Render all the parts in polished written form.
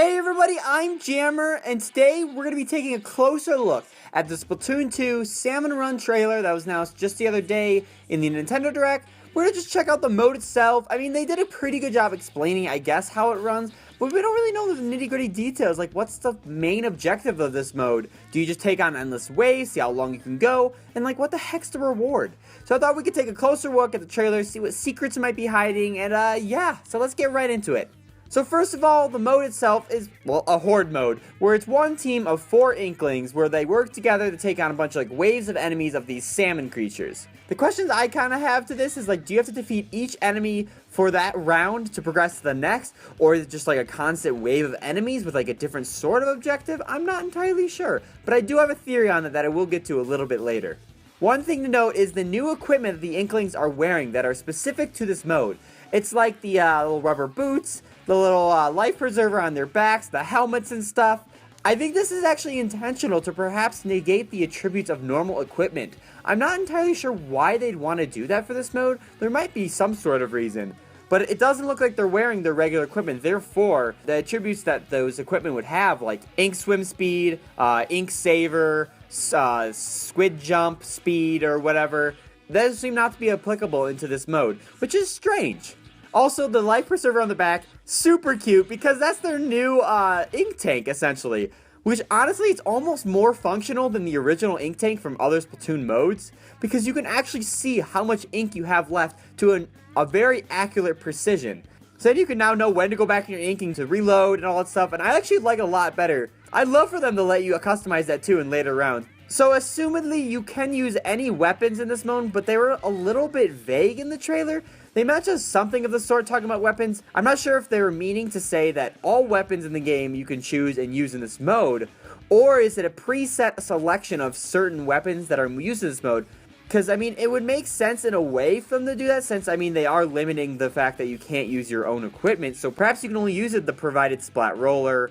Hey everybody, I'm Jammer, and today we're going to be taking a closer look at the Splatoon 2 Salmon Run trailer that was announced just the other day in the Nintendo Direct. We're going to just check out the mode itself. I mean, they did a pretty good job explaining, I guess, how it runs, but we don't really know the nitty-gritty details, like what's the main objective of this mode? Do you just take on endless waves, see how long you can go, and like what the heck's the reward? So I thought we could take a closer look at the trailer, see what secrets it might be hiding, and yeah, so let's get right into it. So first of all, the mode itself is, well, a horde mode, where it's one team of 4 Inklings, where they work together to take on a bunch of like waves of enemies of these salmon creatures. The questions I kind of have to this is like, do you have to defeat each enemy for that round to progress to the next, or is it just like a constant wave of enemies with like a different sort of objective? I'm not entirely sure, but I do have a theory on it that I will get to a little bit later. One thing to note is the new equipment that the Inklings are wearing that are specific to this mode. It's like the little rubber boots, the little life preserver on their backs, the helmets and stuff. I think this is actually intentional to perhaps negate the attributes of normal equipment. I'm not entirely sure why they'd want to do that for this mode. There might be some sort of reason. But it doesn't look like they're wearing their regular equipment. Therefore, the attributes that those equipment would have, like ink swim speed, ink saver, squid jump speed, or whatever, those seem not to be applicable into this mode, which is strange. Also, the life preserver on the back, super cute, because that's their new ink tank, essentially. Which, honestly, it's almost more functional than the original ink tank from other Splatoon modes, because you can actually see how much ink you have left to a very accurate precision. So then you can now know when to go back in your inking to reload and all that stuff, and I actually like it a lot better. I'd love for them to let you customize that too in later rounds. So, assumedly, you can use any weapons in this mode, but they were a little bit vague in the trailer. They mentioned something of the sort talking about weapons. I'm not sure if they were meaning to say that all weapons in the game you can choose and use in this mode, or is it a preset selection of certain weapons that are used in this mode? Because, I mean, it would make sense in a way for them to do that, since, I mean, they are limiting the fact that you can't use your own equipment, so perhaps you can only use the provided splat roller,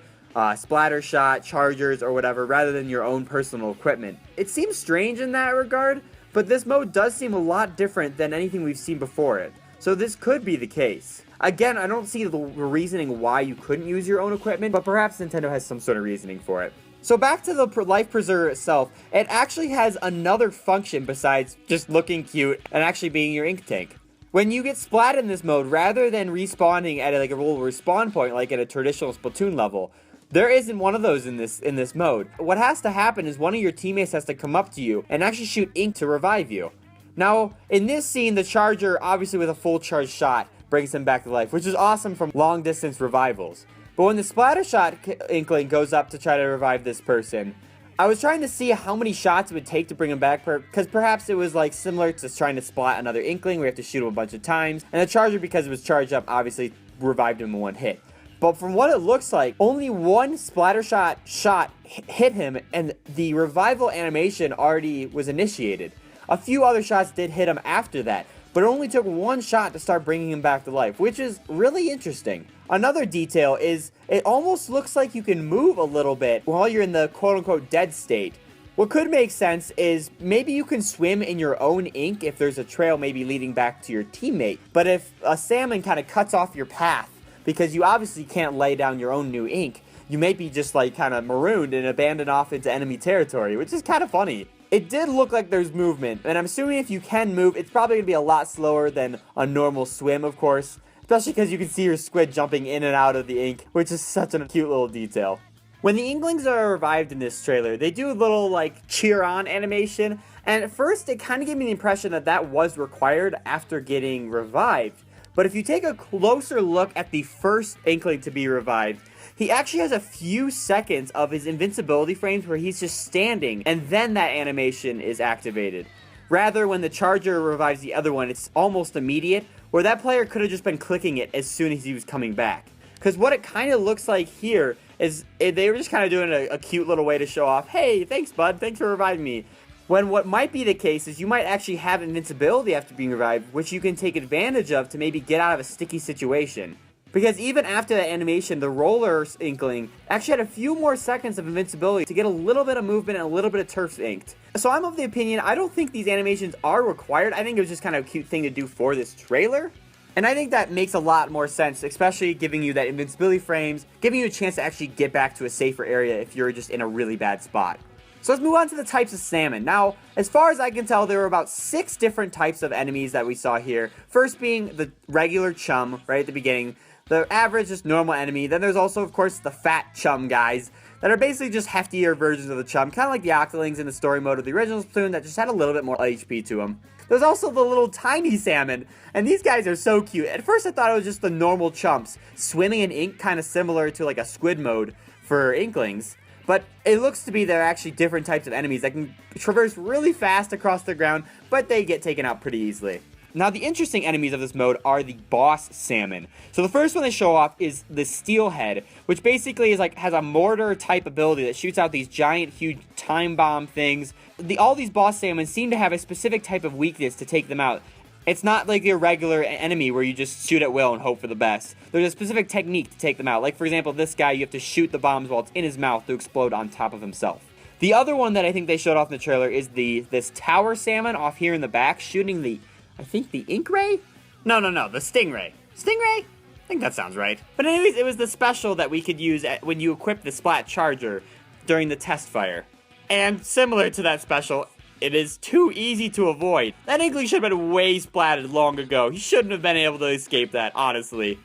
splatter shot, chargers, or whatever, rather than your own personal equipment. It seems strange in that regard, but this mode does seem a lot different than anything we've seen before it. So this could be the case. Again, I don't see the reasoning why you couldn't use your own equipment, but perhaps Nintendo has some sort of reasoning for it. So back to the life preserver itself, it actually has another function besides just looking cute and actually being your ink tank. When you get splat in this mode, rather than respawning at like a little respawn point like at a traditional Splatoon level, there isn't one of those in this mode. What has to happen is one of your teammates has to come up to you and actually shoot ink to revive you. Now, in this scene, the charger, obviously with a full charge shot, brings him back to life, which is awesome from long distance revivals. But when the splatter shot Inkling goes up to try to revive this person, I was trying to see how many shots it would take to bring him back, because perhaps it was like similar to trying to splat another Inkling where you have to shoot him a bunch of times, and the charger, because it was charged up, obviously revived him in one hit. But from what it looks like, only one splatter shot hit him, and the revival animation already was initiated. A few other shots did hit him after that, but it only took one shot to start bringing him back to life, which is really interesting. Another detail is, it almost looks like you can move a little bit while you're in the quote-unquote dead state. What could make sense is, maybe you can swim in your own ink if there's a trail maybe leading back to your teammate, but if a salmon kind of cuts off your path, because you obviously can't lay down your own new ink, you may be just like kind of marooned and abandoned off into enemy territory, which is kind of funny. It did look like there's movement, and I'm assuming if you can move, it's probably going to be a lot slower than a normal swim, of course. Especially because you can see your squid jumping in and out of the ink, which is such a cute little detail. When the Inklings are revived in this trailer, they do a little, like, cheer on animation, and at first it kind of gave me the impression that that was required after getting revived. But if you take a closer look at the first Inkling to be revived, he actually has a few seconds of his invincibility frames where he's just standing, and then that animation is activated. Rather, when the charger revives the other one, it's almost immediate, where that player could have just been clicking it as soon as he was coming back. Because what it kind of looks like here is they were just kind of doing a cute little way to show off, hey, thanks bud, thanks for reviving me. When what might be the case is you might actually have invincibility after being revived, which you can take advantage of to maybe get out of a sticky situation. Because even after that animation, the roller Inkling actually had a few more seconds of invincibility to get a little bit of movement and a little bit of turf inked. So I'm of the opinion, I don't think these animations are required. I think it was just kind of a cute thing to do for this trailer. And I think that makes a lot more sense, especially giving you that invincibility frames, giving you a chance to actually get back to a safer area if you're just in a really bad spot. So let's move on to the types of salmon. Now, as far as I can tell, there were about 6 different types of enemies that we saw here. First being the regular chum, right at the beginning. The average, just normal enemy. Then there's also, of course, the fat chum guys that are basically just heftier versions of the chum, kind of like the octolings in the story mode of the original Splatoon that just had a little bit more HP to them. There's also the little tiny salmon, and these guys are so cute. At first I thought it was just the normal chumps, swimming in ink, kind of similar to like a squid mode for inklings. But it looks to be they're actually different types of enemies that can traverse really fast across the ground, but they get taken out pretty easily. Now, the interesting enemies of this mode are the boss salmon. So the first one they show off is the steelhead, which basically is like has a mortar type ability that shoots out these giant, huge time bomb things. All these boss salmon seem to have a specific type of weakness to take them out. It's not like your regular enemy where you just shoot at will and hope for the best. There's a specific technique to take them out. Like, for example, this guy, you have to shoot the bombs while it's in his mouth to explode on top of himself. The other one that I think they showed off in the trailer is this tower salmon off here in the back, shooting I think the ink ray? No, the stingray. Stingray? I think that sounds right. But anyways, it was the special that we could use when you equip the Splat Charger during the Testfire. And similar to that special, it is too easy to avoid. That inkling should have been way splatted long ago. He shouldn't have been able to escape that, honestly.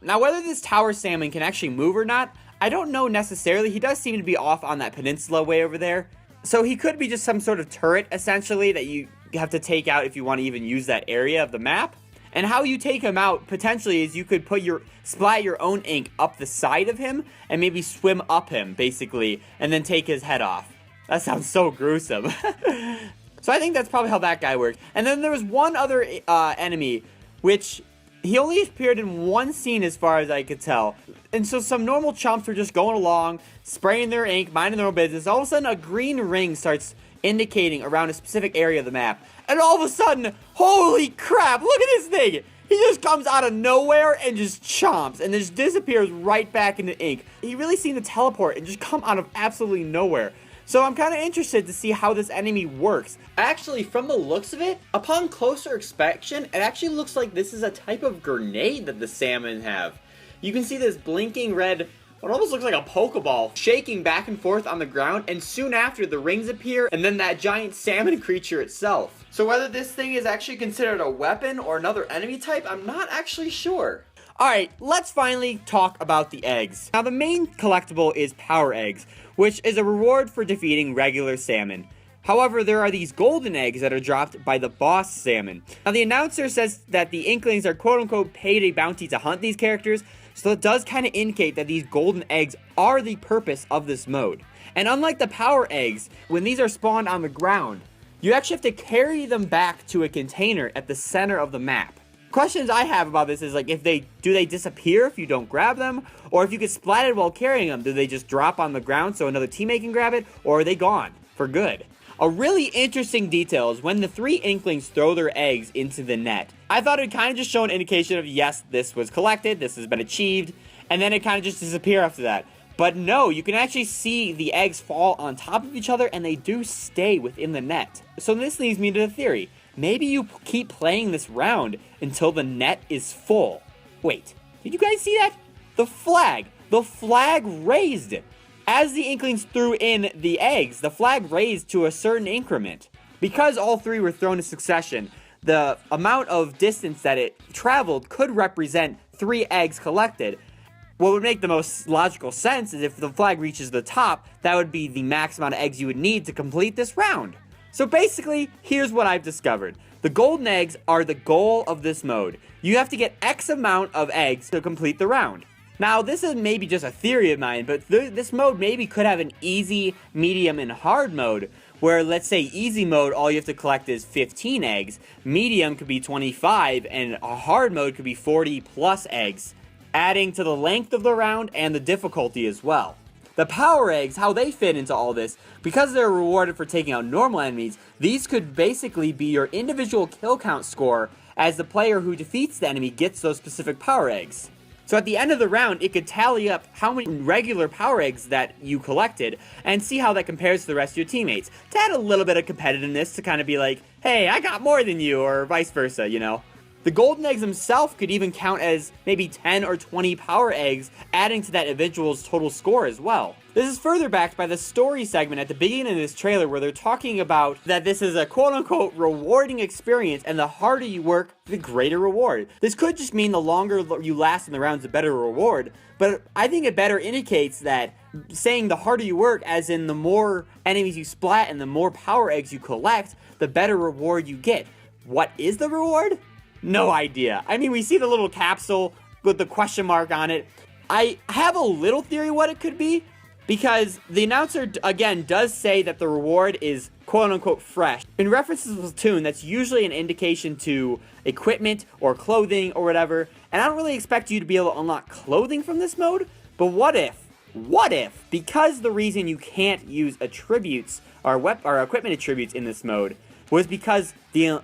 Now, whether this tower salmon can actually move or not, I don't know necessarily. He does seem to be off on that peninsula way over there. So he could be just some sort of turret, essentially, that you have to take out if you want to even use that area of the map. And how you take him out, potentially, is you could splat your own ink up the side of him, and maybe swim up him, basically, and then take his head off. That sounds so gruesome. So I think that's probably how that guy worked. And then there was one other enemy, which he only appeared in one scene as far as I could tell. And so some normal chumps were just going along, spraying their ink, minding their own business. All of a sudden, a green ring starts indicating around a specific area of the map. And all of a sudden, holy crap, look at this thing! He just comes out of nowhere and just chomps and just disappears right back into ink. He really seemed to teleport and just come out of absolutely nowhere. So I'm kind of interested to see how this enemy works. Actually, from the looks of it, upon closer inspection, it actually looks like this is a type of grenade that the salmon have. You can see this blinking red, what almost looks like a Pokeball, shaking back and forth on the ground, and soon after the rings appear, and then that giant salmon creature itself. So whether this thing is actually considered a weapon or another enemy type, I'm not actually sure. Alright, let's finally talk about the eggs. Now, the main collectible is power eggs, which is a reward for defeating regular salmon. However, there are these golden eggs that are dropped by the boss salmon. Now, the announcer says that the inklings are quote-unquote paid a bounty to hunt these characters, so it does kind of indicate that these golden eggs are the purpose of this mode. And unlike the power eggs, when these are spawned on the ground, you actually have to carry them back to a container at the center of the map. Questions I have about this is like, do they disappear if you don't grab them? Or if you get splatted while carrying them, do they just drop on the ground so another teammate can grab it? Or are they gone for good? A really interesting detail is when the 3 inklings throw their eggs into the net. I thought it would kind of just show an indication of, yes, this was collected, this has been achieved, and then it kind of just disappear after that. But no, you can actually see the eggs fall on top of each other and they do stay within the net. So this leads me to the theory. Maybe you keep playing this round until the net is full. Wait, did you guys see that? The flag raised. As the inklings threw in the eggs, the flag raised to a certain increment. Because all 3 were thrown in succession, the amount of distance that it traveled could represent 3 eggs collected. What would make the most logical sense is if the flag reaches the top, that would be the max amount of eggs you would need to complete this round. So basically, here's what I've discovered. The golden eggs are the goal of this mode. You have to get X amount of eggs to complete the round. Now, this is maybe just a theory of mine, but this mode maybe could have an easy, medium, and hard mode, where, let's say, easy mode, all you have to collect is 15 eggs, medium could be 25, and a hard mode could be 40 plus eggs, adding to the length of the round and the difficulty as well. The power eggs, how they fit into all this, because they're rewarded for taking out normal enemies, these could basically be your individual kill count score as the player who defeats the enemy gets those specific power eggs. So at the end of the round, it could tally up how many regular power eggs that you collected and see how that compares to the rest of your teammates. To add a little bit of competitiveness to kind of be like, hey, I got more than you, or vice versa, you know. The golden eggs themselves could even count as maybe 10 or 20 power eggs, adding to that individual's total score as well. This is further backed by the story segment at the beginning of this trailer where they're talking about that this is a quote-unquote rewarding experience, and the harder you work, the greater reward. This could just mean the longer you last in the rounds, the better reward, but I think it better indicates that saying the harder you work, as in the more enemies you splat and the more power eggs you collect, the better reward you get. What is the reward? No idea. I mean, we see the little capsule with the question mark on it. I have a little theory what it could be, because the announcer, again, does say that the reward is quote-unquote fresh. In reference to Splatoon, that's usually an indication to equipment or clothing or whatever, and I don't really expect you to be able to unlock clothing from this mode, but what if, because the reason you can't use attributes or equipment attributes in this mode was because the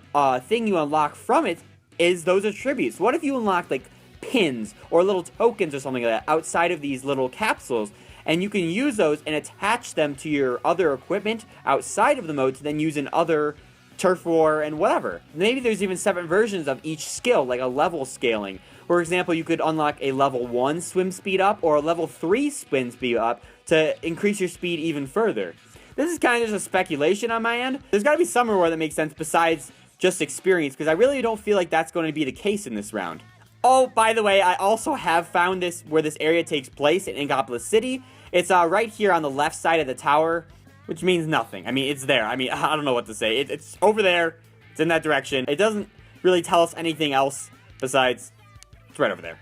thing you unlock from it is those attributes. What if you unlock like pins or little tokens or something like that outside of these little capsules, and you can use those and attach them to your other equipment outside of the mode to then use in other turf war and whatever. Maybe there's even separate versions of each skill, like a level scaling. For example, you could unlock a level 1 swim speed up or a level 3 swim speed up to increase your speed even further. This is kind of just a speculation on my end. There's got to be some reward that makes sense besides just experience, because I really don't feel like that's going to be the case in this round. Oh, by the way, I also have found this where this area takes place in Inkopolis City. It's right here on the left side of the tower, which means nothing. I mean, it's there. I mean, I don't know what to say. It's over there. It's in that direction. It doesn't really tell us anything else besides it's right over there.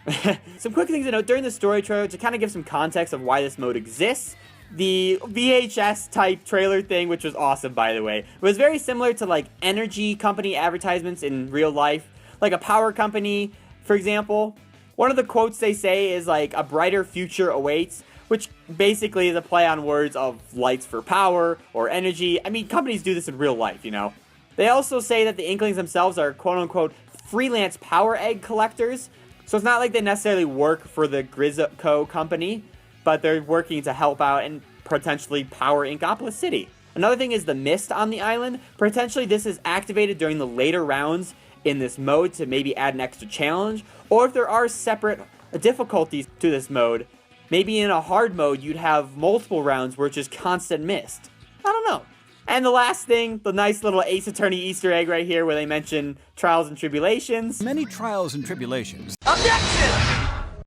Some quick things to note during the story trailer to kind of give some context of why this mode exists. The VHS type trailer thing, which was awesome by the way, was very similar to like energy company advertisements in real life. Like a power company, for example. One of the quotes they say is like, a brighter future awaits, which basically is a play on words of lights for power or energy. I mean, companies do this in real life, you know. They also say that the Inklings themselves are quote-unquote freelance power egg collectors. So it's not like they necessarily work for the Grizzco company, but they're working to help out and potentially power Inkopolis City. Another thing is the mist on the island. Potentially this is activated during the later rounds in this mode to maybe add an extra challenge, or if there are separate difficulties to this mode, maybe in a hard mode you'd have multiple rounds where it's just constant mist. I don't know. And the last thing, the nice little Ace Attorney Easter egg right here where they mention trials and tribulations. Many trials and tribulations. Objection!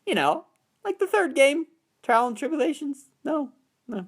You know, like the third game, Trial and Tribulations. No,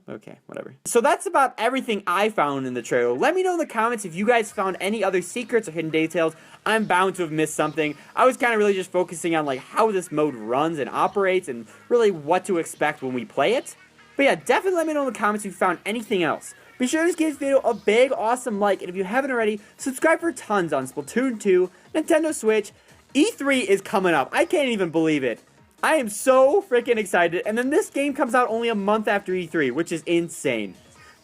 okay, whatever. So that's about everything I found in the trailer. Let me know in the comments if you guys found any other secrets or hidden details. I'm bound to have missed something. I was kind of really just focusing on like how this mode runs and operates and really what to expect when we play it. But yeah, definitely let me know in the comments if you found anything else. Be sure to just give this video a big, awesome like, and if you haven't already, subscribe for tons on Splatoon 2, Nintendo Switch. E3 is coming up. I can't even believe it. I am so freaking excited, and then this game comes out only a month after E3, which is insane.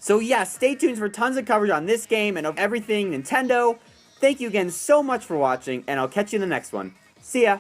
So yeah, stay tuned for tons of coverage on this game and of everything Nintendo. Thank you again so much for watching, and I'll catch you in the next one. See ya!